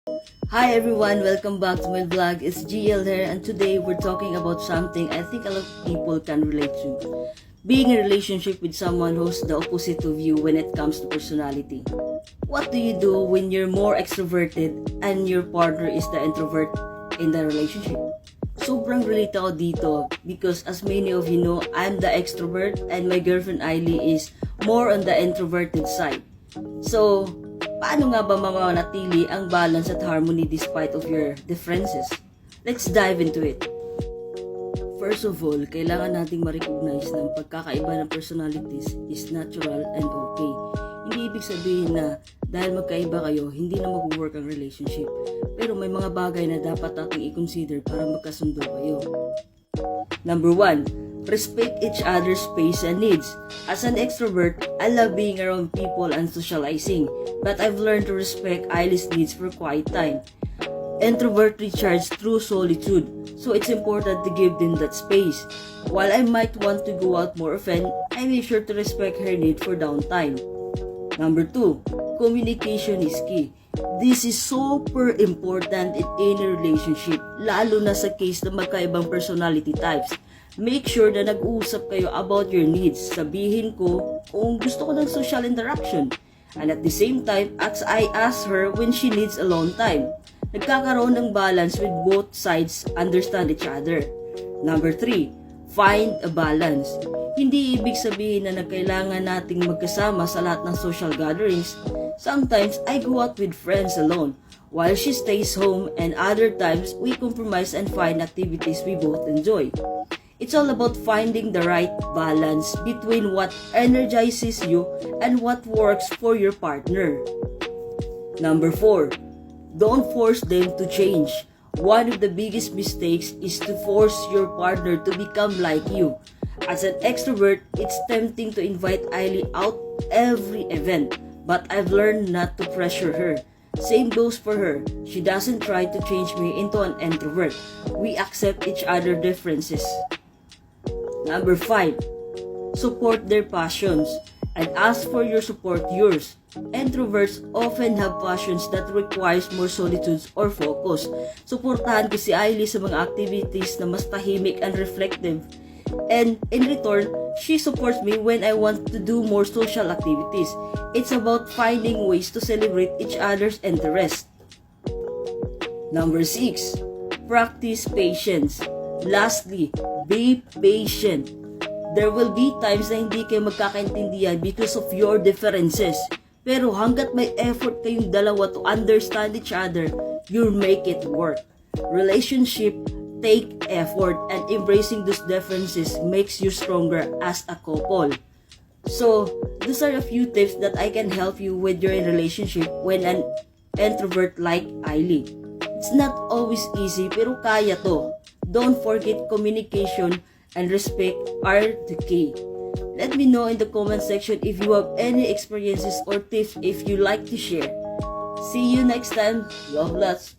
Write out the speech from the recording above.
Hi everyone, welcome back to my vlog. It's GL here, and today we're talking about something I think a lot of people can relate to. Being in a relationship with someone who's the opposite of you when it comes to personality. What do you do when you're more extroverted and your partner is the introvert in the relationship? Sobrang relate ako dito because as many of you know, I'm the extrovert and my girlfriend Ailey is more on the introverted side. So, paano nga ba mamanatili ang balance at harmony despite of your differences? Let's dive into it. First of all, kailangan nating ma-recognize na ang pagkakaiba ng personalities is natural and okay. Hindi ibig sabihin na dahil magkaiba kayo, hindi na mag-work ang relationship. Pero may mga bagay na dapat nating i-consider para magkasundo kayo. Number 1, respect each other's space and needs. As an extrovert, I love being around people and socializing, but I've learned to respect Ailey's needs for quiet time. Introvert recharge through solitude, so it's important to give them that space. While I might want to go out more often, I make sure to respect her need for downtime. Number 2, communication is key. This is super important in any relationship, lalo na sa case na magkaibang personality types. Make sure na nag-uusap kayo about your needs. Sabihin ko kung gusto ko ng social interaction. And at the same time, as I ask her when she needs alone time. Nagkakaroon ng balance with both sides understand each other. Number 3, find a balance. Hindi ibig sabihin na kailangan nating magkasama sa lahat ng social gatherings. Sometimes I go out with friends alone, while she stays home, and other times we compromise and find activities we both enjoy. It's all about finding the right balance between what energizes you and what works for your partner. Number 4, don't force them to change. One of the biggest mistakes is to force your partner to become like you. As an extrovert, it's tempting to invite Ailey out every event, but I've learned not to pressure her. Same goes for her. She doesn't try to change me into an introvert. We accept each other's differences. Number 5, support their passions and ask for your support yours. Introverts often have passions that requires more solitude or focus. Suportahan ko si Ailey sa mga activities na mas tahimik and reflective. And in return, she supports me when I want to do more social activities. It's about finding ways to celebrate each other's interests. Number 6, practice patience. Lastly, be patient. There will be times na hindi kayo magkakaintindihan because of your differences. Pero hanggat may effort kayong dalawa to understand each other, you'll make it work. Relationship take effort, and embracing those differences makes you stronger as a couple. So, those are a few tips that I can help you with your relationship when an introvert like Ailey. It's not always easy, pero kaya to. Don't forget communication and respect are the key. Let me know in the comment section if you have any experiences or tips if you like to share. See you next time. Love lots.